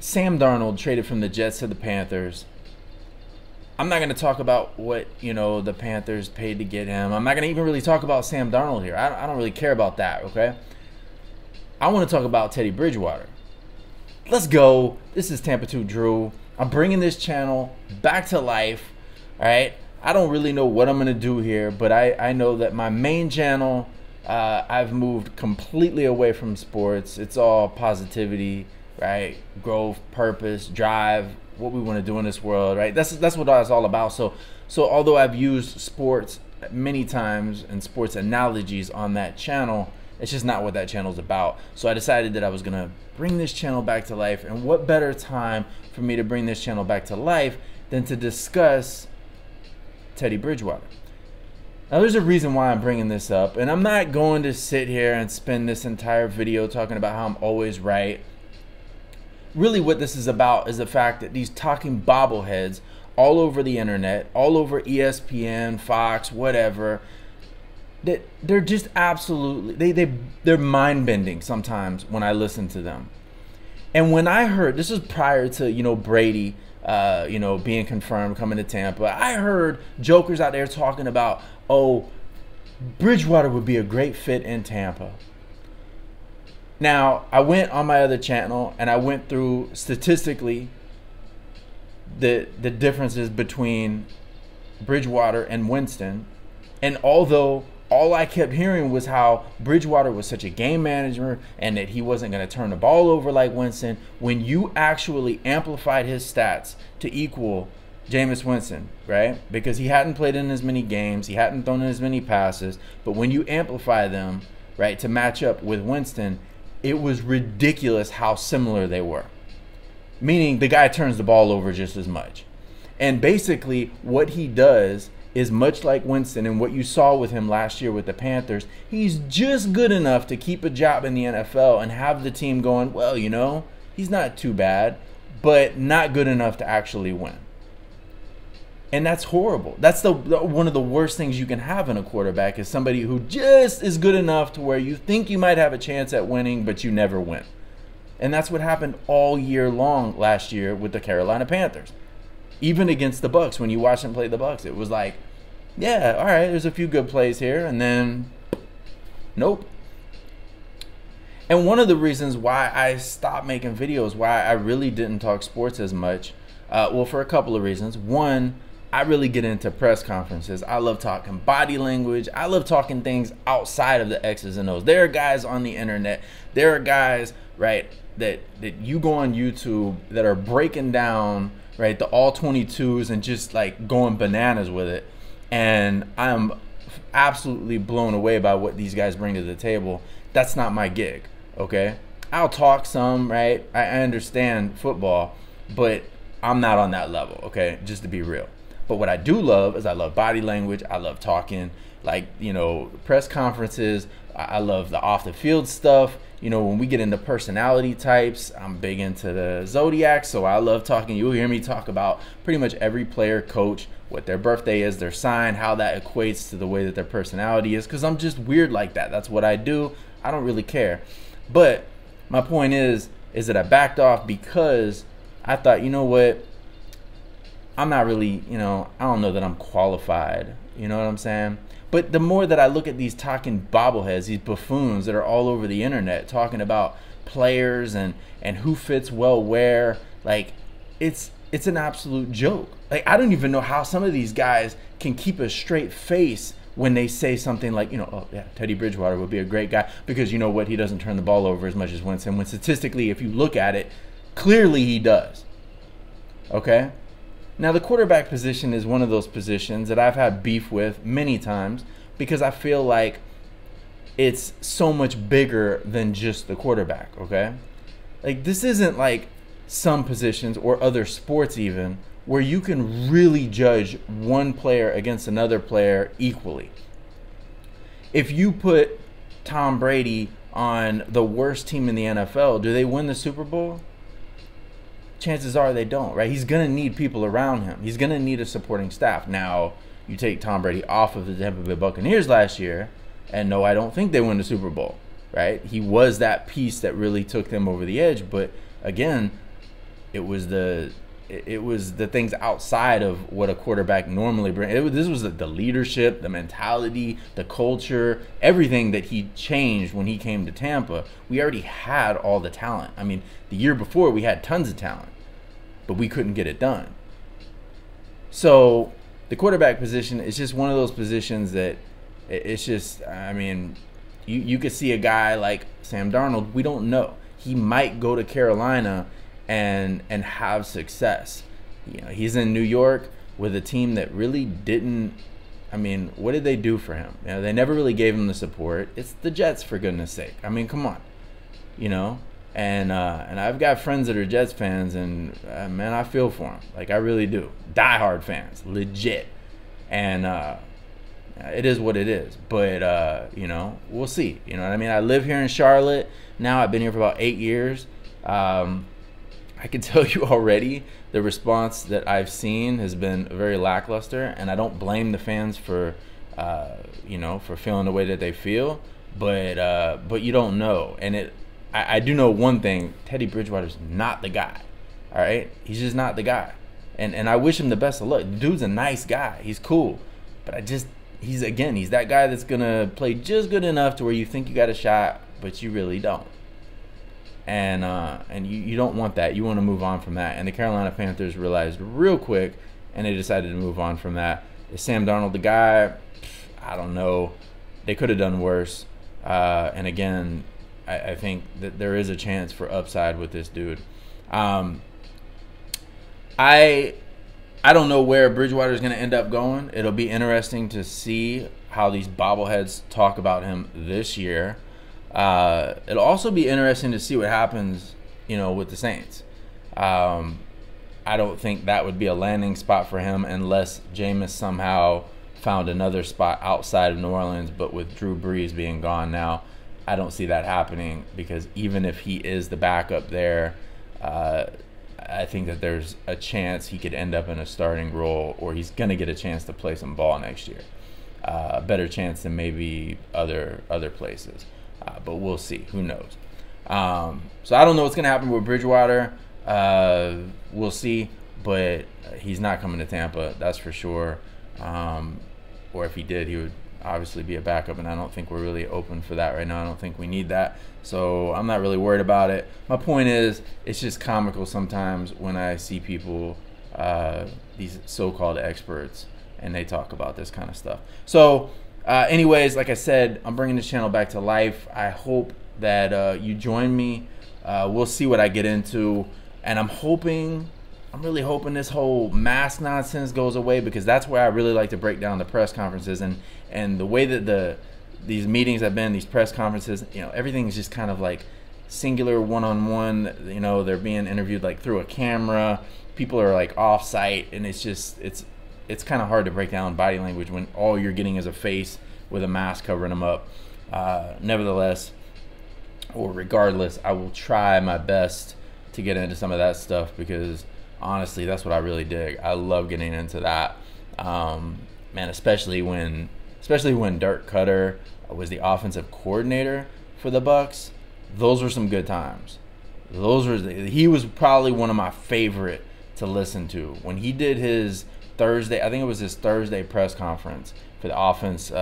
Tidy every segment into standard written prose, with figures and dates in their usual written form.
Sam Darnold traded from the Jets to the Panthers. I'm not going to talk about what, the Panthers paid to get him. I'm not going to even really talk about Sam Darnold here. I don't really care about that, okay? I want to talk about Teddy Bridgewater. Let's go. This is Tampa 2 Drew. I'm bringing this channel back to life, all right? I don't really know what I'm going to do here, but I know that my main channel, I've moved completely away from sports. It's all positivity, right? Growth, purpose, drive, what we want to do in this world, right? That's what it's all about. So although I've used sports many times and sports analogies on that channel, it's just not what that channel is about. So I decided that I was gonna bring this channel back to life, and what better time for me to bring this channel back to life than to discuss Teddy Bridgewater. Now there's a reason why I'm bringing this up, and I'm not going to sit here and spend this entire video talking about how I'm always right. Really what this is about is the fact that these talking bobbleheads all over the internet, all over ESPN, Fox, whatever, that they're just absolutely, they're mind-bending sometimes when I listen to them. And when I heard, this was prior to, Brady, being confirmed coming to Tampa, I heard jokers out there talking about, oh, Bridgewater would be a great fit in Tampa. Now, I went on my other channel and I went through statistically the differences between Bridgewater and Winston. And although all I kept hearing was how Bridgewater was such a game manager and that he wasn't going to turn the ball over like Winston, when you actually amplified his stats to equal Jameis Winston, right? Because he hadn't played in as many games, he hadn't thrown in as many passes, but when you amplify them, right, to match up with Winston, it was ridiculous how similar they were. Meaning the guy turns the ball over just as much. And basically what he does is much like Winston, and what you saw with him last year with the Panthers, he's just good enough to keep a job in the NFL and have the team going, well, he's not too bad, but not good enough to actually win. And that's horrible. That's one of the worst things you can have in a quarterback, is somebody who just is good enough to where you think you might have a chance at winning, but you never win. And that's what happened all year long last year with the Carolina Panthers. Even against the Bucs, when you watch them play the Bucs, it was like, yeah, all right, there's a few good plays here, and then nope. And one of the reasons why I stopped making videos, why I really didn't talk sports as much, well, for a couple of reasons. One, I really get into press conferences. I love talking body language. I love talking things outside of the X's and O's. There are guys on the internet, there are guys, right, that you go on YouTube that are breaking down, right, the all 22s and just like going bananas with it. And I'm absolutely blown away by what these guys bring to the table. That's not my gig, okay? I'll talk some, right? I understand football, but I'm not on that level, okay? Just to be real. But what I do love is I love body language. I love talking, like, press conferences. I love the off the field stuff. When we get into personality types, I'm big into the zodiac, so I love talking. You'll hear me talk about pretty much every player, coach, what their birthday is, their sign, how that equates to the way that their personality is, because I'm just weird like that. That's what I do. I don't really care. But my point is that I backed off because I thought, you know what? I'm not really, I don't know that I'm qualified. You know what I'm saying? But the more that I look at these talking bobbleheads, these buffoons that are all over the internet talking about players and who fits well where, like, it's an absolute joke. Like, I don't even know how some of these guys can keep a straight face when they say something like, oh yeah, Teddy Bridgewater would be a great guy because you know what, he doesn't turn the ball over as much as Winston, when statistically, if you look at it, clearly he does. Okay? Now, the quarterback position is one of those positions that I've had beef with many times because I feel like it's so much bigger than just the quarterback, okay? Like, this isn't like some positions or other sports even where you can really judge one player against another player equally. If you put Tom Brady on the worst team in the NFL, do they win the Super Bowl? Chances are they don't, right? He's going to need people around him. He's going to need a supporting staff. Now, you take Tom Brady off of the Tampa Bay Buccaneers last year, and no, I don't think they win the Super Bowl, right? He was that piece that really took them over the edge. But again, it was the things outside of what a quarterback normally brings. This was the leadership, the mentality, the culture, everything that he changed when he came to Tampa. We already had all the talent. I mean, the year before we had tons of talent, but we couldn't get it done. So the quarterback position is just one of those positions that it's just, I mean, you could see a guy like Sam Darnold. We don't know. He might go to Carolina and have success. You know, he's in New York with a team that really didn't. I mean, what did they do for him? You know, they never really gave him the support. It's the Jets, for goodness sake. I mean, come on, you know. And I've got friends that are Jets fans, and man, I feel for them. Like, I really do. Diehard fans, legit. And it is what it is. But you know, we'll see. You know what I mean? I live here in Charlotte now. I've been here for about 8 years. I can tell you already, the response that I've seen has been very lackluster, and I don't blame the fans for, you know, for feeling the way that they feel. But you don't know, and I do know one thing: Teddy Bridgewater's not the guy. All right, he's just not the guy, and I wish him the best of luck. The dude's a nice guy. He's cool, but he's that guy that's gonna play just good enough to where you think you got a shot, but you really don't. And you don't want that. You want to move on from that. And the Carolina Panthers realized real quick, and they decided to move on from that. Is Sam Darnold the guy? I don't know. They could have done worse. And again, I think that there is a chance for upside with this dude. I don't know where Bridgewater is going to end up going. It'll be interesting to see how these bobbleheads talk about him this year. It'll also be interesting to see what happens, you know, with the Saints. I don't think that would be a landing spot for him unless Jameis somehow found another spot outside of New Orleans. But with Drew Brees being gone now, I don't see that happening, because even if he is the backup there, I think that there's a chance he could end up in a starting role, or he's going to get a chance to play some ball next year. A better chance than maybe other places. But we'll see. Who knows? So I don't know what's going to happen with Bridgewater. We'll see. But he's not coming to Tampa, that's for sure. Or if he did, he would obviously be a backup, and I don't think we're really open for that right now. I don't think we need that. So I'm not really worried about it. My point is, it's just comical sometimes when I see people, these so-called experts, and they talk about this kind of stuff. So anyways, like I said, I'm bringing this channel back to life. I hope that you join me. We'll see what I get into, and I'm really hoping this whole mask nonsense goes away, because that's where I really like to break down the press conferences, and the way that these meetings have been, these press conferences, you know, everything's just kind of like singular, one-on-one. You know, they're being interviewed like through a camera. People are like off-site, and it's kind of hard to break down body language when all you're getting is a face with a mask covering them up. Nevertheless, or regardless, I will try my best to get into some of that stuff, because honestly, that's what I really dig. I love getting into that. Man, especially when Dirk Cutter was the offensive coordinator for the Bucs. Those were some good times. He was probably one of my favorite to listen to. When he did his Thursday, I think it was his Thursday press conference for the offense,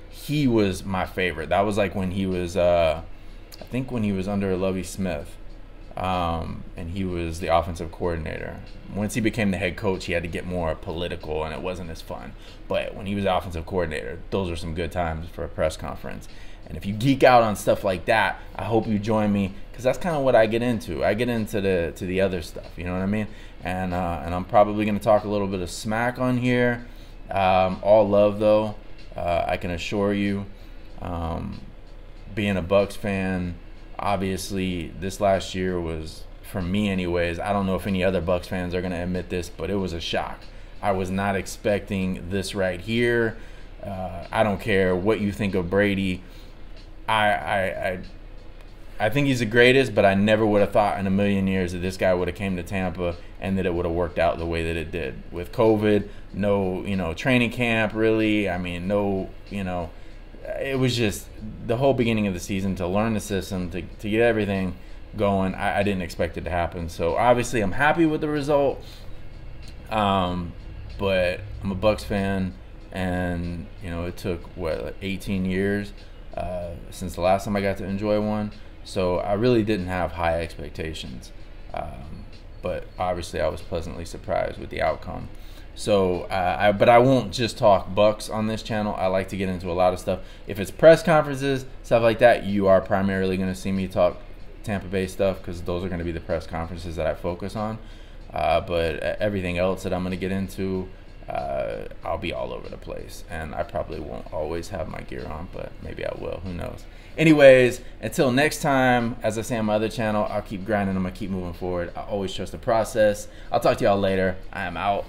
he was my favorite. That was like when he was, I think when he was under Lovie Smith, and he was the offensive coordinator. Once he became the head coach, he had to get more political, and it wasn't as fun. But when he was the offensive coordinator, those are some good times for a press conference. And if you geek out on stuff like that, I hope you join me, because that's kind of what I get into. I get into the other stuff, you know what I mean? And I'm probably going to talk a little bit of smack on here. All love, though. I can assure you, being a Bucs fan, obviously this last year was, for me anyways, I don't know if any other Bucs fans are going to admit this, but it was a shock. I was not expecting this right here. I don't care what you think of Brady. I think he's the greatest, but I never would have thought in a million years that this guy would have came to Tampa and that it would have worked out the way that it did. With COVID, no, training camp really. I mean, no, it was just the whole beginning of the season to learn the system, to get everything going. I didn't expect it to happen. So obviously I'm happy with the result. But I'm a Bucks fan, and you know, it took like 18 years since the last time I got to enjoy one. So I really didn't have high expectations. But obviously I was pleasantly surprised with the outcome. So, but I won't just talk Bucks on this channel. I like to get into a lot of stuff. If it's press conferences, stuff like that, you are primarily going to see me talk Tampa Bay stuff, because those are going to be the press conferences that I focus on. But everything else that I'm going to get into, I'll be all over the place. And I probably won't always have my gear on, but maybe I will. Who knows? Anyways, until next time, as I say on my other channel, I'll keep grinding. I'm going to keep moving forward. I always trust the process. I'll talk to y'all later. I am out.